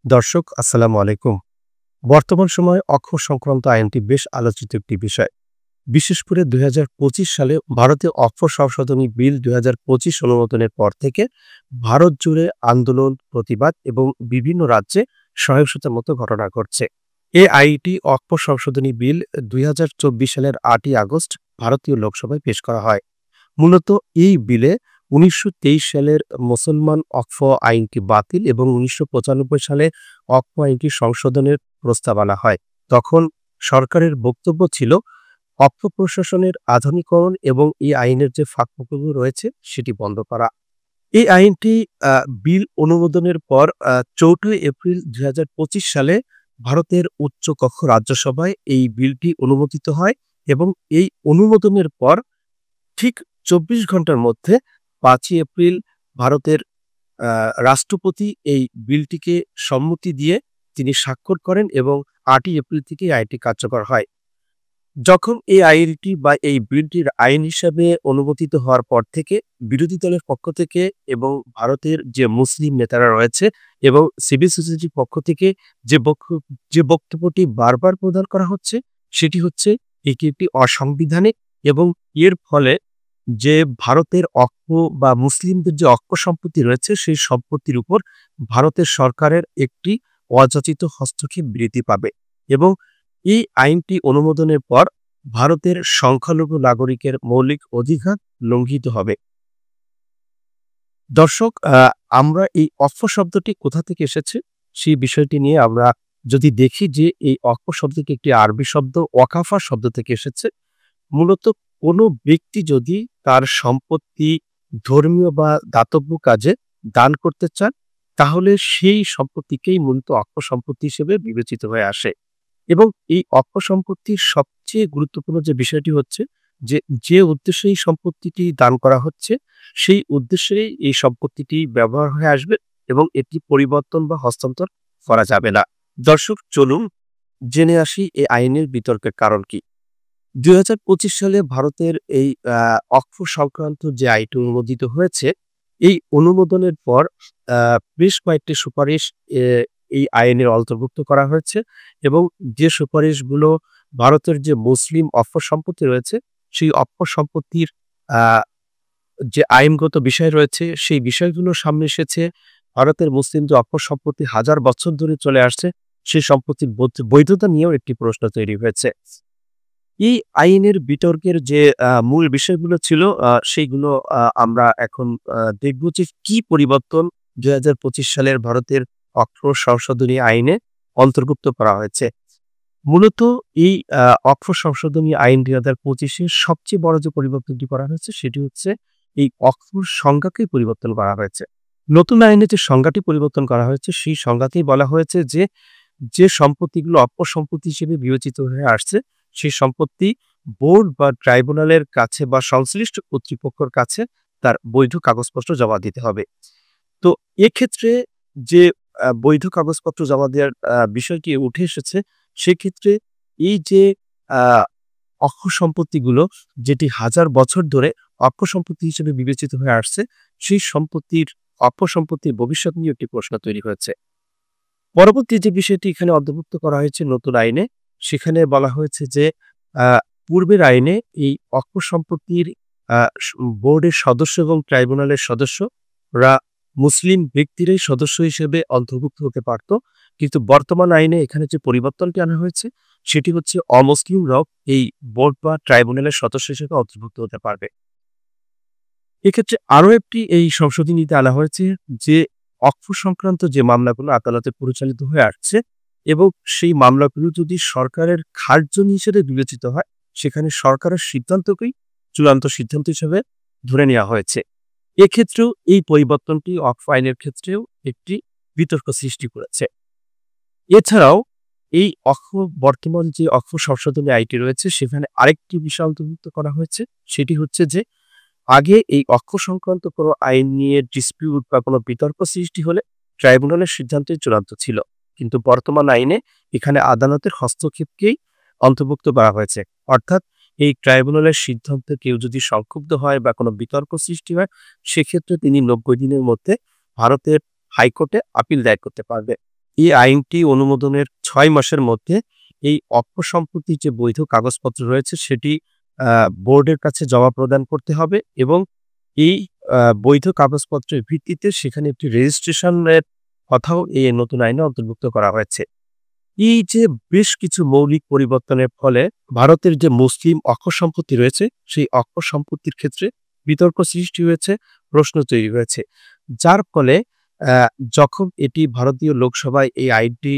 দর্শক আসসালামু আলাইকুম। বর্তমান সময়ে অক্ষ সংক্রান্ত আইনটি বেশ আলোচিত একটি বিষয়। বিশেষ করে ২০২৫ সালে ভারতীয় অক্ষ সংশোধনী বিল ২০২৫ অনুমোদনের পর থেকে ভারত জুড়ে আন্দোলন, প্রতিবাদ এবং বিভিন্ন রাজ্যে সহিংসতার মতো ঘটনা ঘটছে। এই আইনটি অক্ষ সংশোধনী বিল ২০২৪ সালের ৮ই আগস্ট ভারতীয় লোকসভায় পেশ করা হয়। মূলত এই বিলে ১৯২৩ সালের মুসলমান ওয়াকফ আইনটি বাতিল এবং ১৯৯৫ সালে ওয়াকফ আইনটি সংশোধনের প্রস্তাব আনা হয়। তখন সরকারের বক্তব্য ছিল ওয়াকফ প্রশাসনের আধুনিকরণ এবং এই আইনের যে ফাঁকফোকরগুলো রয়েছে সেটি বন্ধ করা। এই আইনটি বিল অনুমোদনের পর ৪ এপ্রিল ২০২৫ সালে ভারতের উচ্চকক্ষ রাজ্যসভায় এই বিলটি অনুমোদিত হয় এবং এই অনুমোদনের পর ঠিক ২৪ ঘন্টার মধ্যে ৫ই এপ্রিল ভারতের রাষ্ট্রপতি এই বিলটিকে সম্মতি দিয়ে তিনি স্বাক্ষর করেন এবং ৮ই এপ্রিল থেকে এই আইনটি কার্যকর হয়। যখন এই আইনটি বা এই বিলটির আইন হিসাবে অনুমোদিত হওয়ার পর থেকে বিরোধী দলের পক্ষ থেকে এবং ভারতের যে মুসলিম নেতারা রয়েছে এবং সিভিল সোসাইটির পক্ষ থেকে যে বক্তব্যটি বারবার প্রদান করা হচ্ছে সেটি হচ্ছে এটি একটি অসাংবিধানিক এবং এর ফলে যে ভারতের অক্ষ বা মুসলিমদের যে অক্ষ সম্পত্তি রয়েছে সেই সম্পত্তির উপর ভারতের সরকারের একটি অযাচিত হস্তক্ষেপ বৃদ্ধি পাবে এবং এই আইনটি অনুমোদনের পর ভারতের সংখ্যালঘু নাগরিকের মৌলিক অধিকার লঙ্ঘিত হবে। দর্শক, আমরা এই অক্ষ শব্দটি কোথা থেকে এসেছে সেই বিষয়টি নিয়ে আমরা যদি দেখি যে এই অক্ষ শব্দটি একটি আরবি শব্দ ওয়াকাফা শব্দ থেকে এসেছে। মূলত কোনো ব্যক্তি যদি তার সম্পত্তি ধর্মীয় বা দাতব্য কাজে দান করতে চান তাহলে সেই সম্পত্তিকেই মূলত অক্ষ সম্পত্তি হিসেবে বিবেচিত হয়ে আসে এবং এই অক্ষ সম্পত্তির সবচেয়ে গুরুত্বপূর্ণ যে বিষয়টি হচ্ছে যে উদ্দেশ্যে এই সম্পত্তিটি দান করা হচ্ছে সেই উদ্দেশ্যেই এই সম্পত্তিটি ব্যবহার হয়ে আসবে এবং এটি পরিবর্তন বা হস্তান্তর করা যাবে না। দর্শক, চলুন জেনে আসি এই আইনের বিতর্কের কারণ কি। ২০২৫ সালে ভারতের এই অক্ষ সংক্রান্ত যে আইনটি অনুমোদিত হয়েছে, এই অনুমোদনের পর বেশ কয়েকটি সুপারিশ এ এই আইনের অন্তর্ভুক্ত করা হয়েছে এবং যে সুপারিশগুলো ভারতের যে মুসলিম অক্ষ সম্পত্তি রয়েছে, সেই অক্ষ সম্পত্তির আ যে আইনগত বিষয় রয়েছে, সেই বিষয়গুলো সামনে এসেছে। ভারতের মুসলিম যে অক্ষ সম্পত্তি হাজার বছর ধরে চলে আসছে, সেই সম্পত্তির বৈধতা নিয়েও একটি প্রশ্ন তৈরি হয়েছে। এই আইনের বিতর্কের যে মূল বিষয়গুলো ছিল সেইগুলো আমরা এখন দেখব যে কি পরিবর্তন ২০২৫ সালের ভারতের অক্ষ সংশোধনী আইনে অন্তর্ভুক্ত করা হয়েছে। মূলত এই অক্ষ সংশোধনী আইন ২০২৫ এর সবচেয়ে বড় যে পরিবর্তনটি করা হয়েছে সেটি হচ্ছে এই অক্ষর সংজ্ঞাকেই পরিবর্তন করা হয়েছে। নতুন আইনে যে সংজ্ঞাটি পরিবর্তন করা হয়েছে সেই সংজ্ঞাতেই বলা হয়েছে যে সম্পত্তিগুলো অপসম্পত্তি হিসেবে বিবেচিত হয়ে আসছে সেই সম্পত্তি বোর্ড বা ট্রাইব্যুনালের কাছে বা সংশ্লিষ্ট কর্তৃপক্ষের কাছে তার বৈধ কাগজপত্র জমা দিতে হবে। তো এক্ষেত্রে যে বৈধ কাগজপত্র জমা দেওয়ার বিষয়টি উঠে এসেছে, সেক্ষেত্রে এই যে আ অক্ষ সম্পত্তিগুলো যেটি হাজার বছর ধরে অক্ষ সম্পত্তি হিসেবে বিবেচিত হয়ে আসছে, সেই সম্পত্তির অপসম্পত্তির ভবিষ্যৎ নিয়ে একটি প্রশ্ন তৈরি হয়েছে। পরবর্তী যে বিষয়টি এখানে অন্তর্ভুক্ত করা হয়েছে নতুন আইনে, সেখানে বলা হয়েছে যে আ পূর্বের আইনে এই অক্ষ সম্পত্তির আ স বোর্ডের সদস্য এবং ট্রাইব্যুনালের সদস্যরা মুসলিম ব্যক্তিরাই সদস্য হিসেবে অন্তর্ভুক্ত হতে পারত। কিন্তু বর্তমান আইনে এখানে যে পরিবর্তনটি আনা হয়েছে, সেটি হচ্ছে অমুসলিমরাও এই বোর্ড বা ট্রাইব্যুনালের সদস্য হিসেবে অন্তর্ভুক্ত হতে পারবে। এক্ষেত্রে আরো একটি এই সংশোধনীতে আনা হয়েছে যে অক্ষ সংক্রান্ত যে মামলাগুলো আদালতে পরিচালিত হয়ে আসছে এবং সেই মামলাগুলো যদি সরকারের খারজনি হিসেবে বিবেচিত হয়, সেখানে সরকারের সিদ্ধান্তকেই চূড়ান্ত সিদ্ধান্ত হিসেবে ধরে নেওয়া হয়েছে। এক্ষেত্রেও এই পরিবর্তনটি অক্ষ আইনের ক্ষেত্রেও একটি বিতর্ক সৃষ্টি করেছে। এছাড়াও এই বর্তমান যে অক্ষ সংশোধনী আইনটি রয়েছে সেখানে আরেকটি বিষয় অন্তর্ভুক্ত করা হয়েছে, সেটি হচ্ছে যে আগে এই অক্ষ সংক্রান্ত কোনো আইন নিয়ে ডিসপিউট বা কোনো বিতর্ক সৃষ্টি হলে ট্রাইব্যুনালের সিদ্ধান্তই চূড়ান্ত ছিল। কিন্তু বর্তমান আইনে এখানে আদালতের হস্তক্ষেপকেই অন্তর্ভুক্ত করা হয়েছে। অর্থাৎ এই ট্রাইব্যুনালের সিদ্ধান্তে কেউ যদি সংক্ষুব্ধ হয় বা কোনো বিতর্ক সৃষ্টি হয়, সেক্ষেত্রে তিনি ৯০ দিনের মধ্যে ভারতের হাইকোর্টে আপিল দায়ের করতে পারবে। এই আইনটি অনুমোদনের ৬ মাসের মধ্যে এই অক্ষ সম্পত্তির যে বৈধ কাগজপত্র রয়েছে সেটি বোর্ডের কাছে জমা প্রদান করতে হবে এবং এই বৈধ কাগজপত্রের ভিত্তিতে সেখানে একটি রেজিস্ট্রেশনের কথাও এই নতুন আইনে অন্তর্ভুক্ত করা হয়েছে। এই যে বেশ কিছু মৌলিক পরিবর্তনের ফলে ভারতের যে মুসলিম অক্ষ সম্পত্তি রয়েছে সেই অক্ষ সম্পত্তির ক্ষেত্রে বিতর্ক সৃষ্টি হয়েছে, প্রশ্ন তৈরি হয়েছে। যার ফলে যখন এটি ভারতীয় লোকসভায় এই আইনটি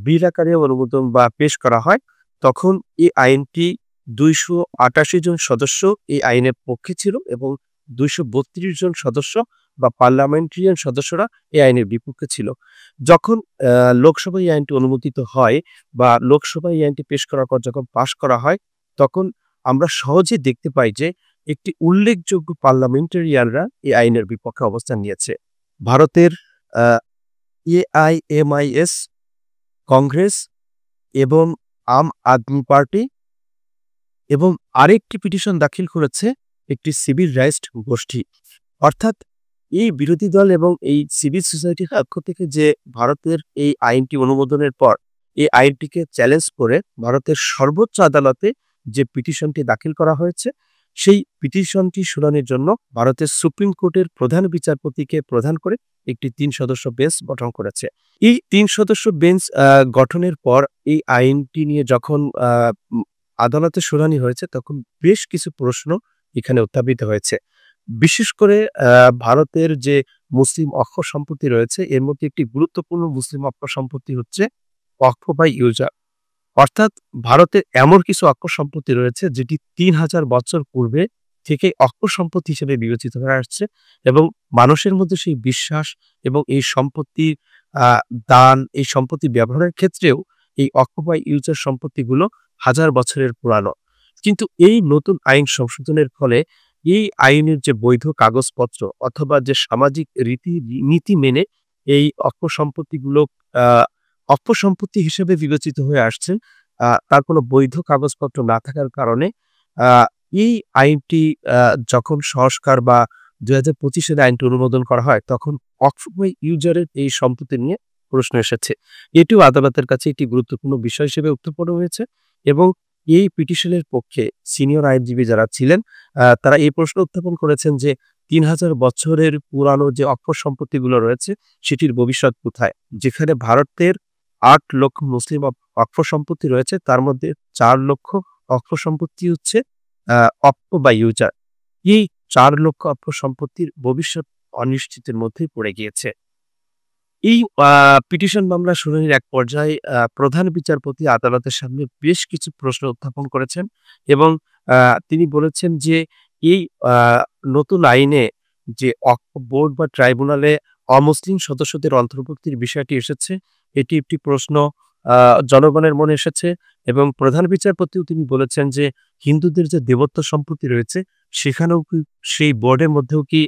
বিল আকারে অনুমোদন বা পেশ করা হয়, তখন এই আইনটি ২৮৮ জন সদস্য এই আইনের পক্ষে ছিল এবং ২৩২ জন সদস্য বা পার্লামেন্টারিয়ান সদস্যরা এই আইনের বিপক্ষে ছিল। যখন লোকসভায় এই আইনটি অনুমোদিত হয় বা লোকসভায় এই আইনটি পেশ করার পর যখন পাশ করা হয়, তখন আমরা সহজেই দেখতে পাই যে একটি উল্লেখযোগ্য পার্লামেন্টারিয়ানরা এই আইনের বিপক্ষে অবস্থান নিয়েছে। ভারতের এআইএমআইএস, কংগ্রেস এবং আম আদমি পার্টি এবং আরেকটি পিটিশন দাখিল করেছে একটি সিভিল রাইটস গোষ্ঠী। অর্থাৎ এই বিরোধী দল এবং এই সিভিল সোসাইটির পক্ষ থেকে যে ভারতের এই আইনটি অনুমোদনের পর এই আইনটিকে চ্যালেঞ্জ করে ভারতের সর্বোচ্চ আদালতে যে পিটিশনটি দাখিল করা হয়েছে, সেই পিটিশনটি শুনানির জন্য ভারতের সুপ্রিম কোর্টের প্রধান বিচারপতিকে প্রধান করে একটি ৩ সদস্য বেঞ্চ গঠন করেছে। এই ৩ সদস্য বেঞ্চ গঠনের পর এই আইনটি নিয়ে যখন আদালতে শুনানি হয়েছে, তখন বেশ কিছু প্রশ্ন এখানে উত্থাপিত হয়েছে। বিশেষ করে ভারতের যে মুসলিম অক্ষ সম্পত্তি রয়েছে, এর মধ্যে একটি গুরুত্বপূর্ণ মুসলিম অক্ষ সম্পত্তি হচ্ছে ওয়াকফ বাই ইউজার। অর্থাৎ ভারতের এমন কিছু অক্ষ সম্পত্তি রয়েছে যেটি ৩,০০০ বছর পূর্বে থেকে অক্ষ সম্পত্তি হিসেবে বিবেচিত হয়ে আসছে এবং মানুষের মধ্যে সেই বিশ্বাস এবং এই সম্পত্তির দান, এই সম্পত্তি ব্যবহারের ক্ষেত্রেও এই অক্ষ বাই ইউজার সম্পত্তিগুলো হাজার বছরের পুরানো। কিন্তু এই নতুন আইন সংশোধনের ফলে এই আইনের যে বৈধ কাগজপত্র অথবা যে সামাজিক নীতি মেনে এই অক্ষ সম্পত্তিগুলো অক্ষ সম্পত্তি হিসেবে বিবেচিত হয়ে আসছে, তার কোনো বৈধ কাগজপত্র না থাকার কারণে এই আইনটি যখন সংস্কার বা ২০২৫ সালে আইনটি অনুমোদন করা হয়, তখন ওয়াকফ বাই ইউজারের এই সম্পত্তি নিয়ে প্রশ্ন এসেছে। এটিও আদালতের কাছে একটি গুরুত্বপূর্ণ বিষয় হিসেবে উত্থাপন হয়েছে এবং এই পিটিশনের পক্ষে সিনিয়র আইনজীবী যারা ছিলেন তারা এই প্রশ্ন উত্থাপন করেছেন যে ৩,০০০ বছরের পুরানো যে অক্ষ সম্পত্তিগুলো রয়েছে সেটির ভবিষ্যৎ কোথায়? যেখানে ভারতের ৮ লক্ষ মুসলিম অক্ষ সম্পত্তি রয়েছে, তার মধ্যে ৪ লক্ষ অক্ষ সম্পত্তি হচ্ছে অক্ষ বাই ইউজার। এই ৪ লক্ষ অক্ষ সম্পত্তির ভবিষ্যৎ অনিশ্চিতের মধ্যেই পড়ে গিয়েছে। এই পিটিশন মামলা শুনানির এক পর্যায়ে প্রধান বিচারপতি আদালতের সামনে বেশ কিছু প্রশ্ন উত্থাপন করেছেন এবং তিনি বলেছেন যে এই নতুন আইনে যে ওয়াকফ বোর্ড বা ট্রাইব্যুনালে অমুসলিম সদস্যদের অন্তর্ভুক্তির বিষয়টি এসেছে, এটি একটি প্রশ্ন জনগণের মনে এসেছে এবং প্রধান বিচারপতিও তিনি বলেছেন যে হিন্দুদের যে দেবত্ব সম্পত্তি রয়েছে সেখানেও কি সেই বোর্ডের মধ্যেও কি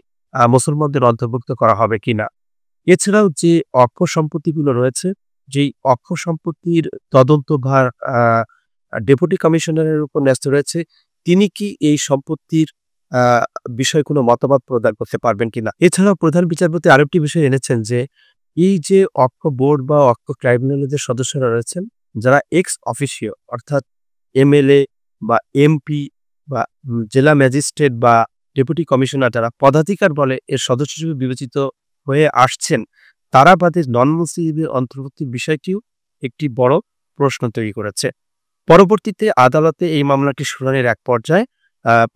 মুসলমানদের অন্তর্ভুক্ত করা হবে কিনা। এছাড়াও যে অক্ষ সম্পত্তিগুলো রয়েছে, যেই অক্ষ সম্পত্তির তদন্তভার ডেপুটি কমিশনারের উপর ন্যস্ত রয়েছে, তিনি কি এই সম্পত্তির বিষয়ে কোনো মতামত প্রদান করতে পারবেন কিনা। এছাড়াও প্রধান বিচারপতি আরো একটি বিষয় এনেছেন যে এই যে অক্ষ বোর্ড বা অক্ষ ট্রাইব্যুনালের যে সদস্যরা রয়েছেন, যারা এক্স অফিসিও অর্থাৎ এমএলএ বা এমপি বা জেলা ম্যাজিস্ট্রেট বা ডেপুটি কমিশনার যারা পদাধিকার বলে এর সদস্য হিসেবে বিবেচিত হয়ে আসছেন, তারা বাদে নন মুসলিমদের অন্তর্ভুক্তির বিষয়টিও একটি বড় প্রশ্ন তৈরি করেছে। পরবর্তীতে আদালতে এই মামলাটি শুনানির এক পর্যায়ে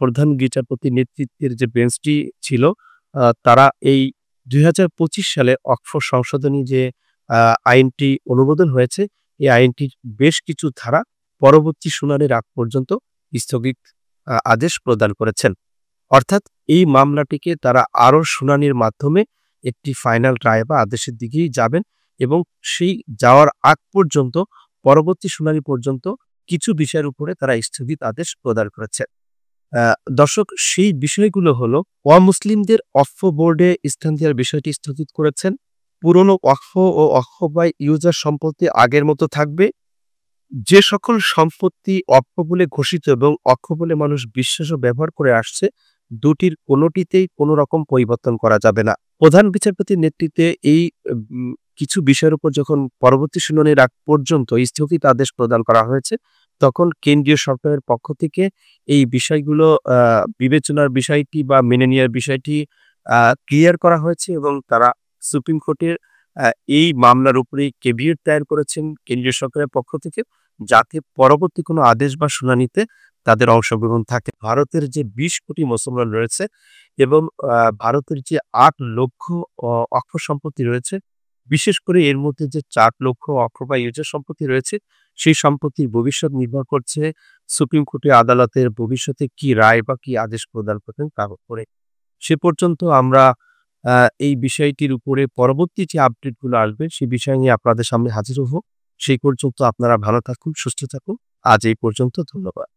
প্রধান বিচারপতির নেতৃত্বের যে বেঞ্চটি ছিল, তারা এই ২০২৫ সালে ওয়াকফ সংশোধনী যে আইনটি অনুমোদন হয়েছে, এই আইনটির বেশ কিছু ধারা পরবর্তী শুনানির আগ পর্যন্ত স্থগিত আদেশ প্রদান করেছেন। অর্থাৎ এই মামলাটিকে তারা আরও শুনানির মাধ্যমে একটি ফাইনাল রায় বা আদেশের দিকেই যাবেন এবং সেই যাওয়ার আগ পর্যন্ত পরবর্তী শুনানি পর্যন্ত কিছু বিষয়ের উপরে তারা স্থগিত আদেশ প্রদান করেছে। দর্শক, সেই বিষয়গুলো হলো অমুসলিমদের ওয়াকফ বোর্ডে স্থান দেওয়ার বিষয়টি স্থগিত করেছেন, পুরনো ওয়াকফ ও ওয়াকফ বাই ইউজার সম্পত্তি আগের মতো থাকবে, যে সকল সম্পত্তি ওয়াকফ বলে ঘোষিত এবং ওয়াকফ বলে মানুষ বিশ্বাস ও ব্যবহার করে আসছে, দুটির কোনোটিতেই কোনো রকম পরিবর্তন করা যাবে না। প্রধান বিচারপতির নেতৃত্বে এই কিছু বিষয়ের উপর যখন পরবর্তী শুনানির আগ পর্যন্ত স্থগিতাদেশ প্রদান করা হয়েছে, তখন কেন্দ্রীয় সরকারের পক্ষ থেকে এই বিষয়গুলো বিবেচনার বিষয়টি বা মেনে নেওয়ার বিষয়টি ক্লিয়ার করা হয়েছে এবং তারা সুপ্রিম কোর্টের আ এই মামলার উপরেই কেভিয়েট দায়ের করেছেন কেন্দ্রীয় সরকারের পক্ষ থেকে, যাতে পরবর্তী কোনো আদেশ বা শুনানিতে তাদের অংশগ্রহণ থাকে। ভারতের যে ২০ কোটি মুসলমান রয়েছে এবং ভারতের যে ৮ লক্ষ অক্ষ সম্পত্তি রয়েছে, বিশেষ করে এর মধ্যে যে ৪ লক্ষ অক্ষ বা ইউজার সম্পত্তি রয়েছে, সেই সম্পত্তির ভবিষ্যৎ নির্ভর করছে সুপ্রিম কোর্টের আদালতের ভবিষ্যতে কি রায় বা কি আদেশ প্রদান করবেন তার উপরে। সে পর্যন্ত আমরা আ এই বিষয়টির উপরে পরবর্তী যে আপডেটগুলো আসবে, সে বিষয় নিয়ে আপনাদের সামনে হাজির হব। সেই পর্যন্ত আপনারা ভালো থাকুন, সুস্থ থাকুন। আজ এই পর্যন্ত। ধন্যবাদ।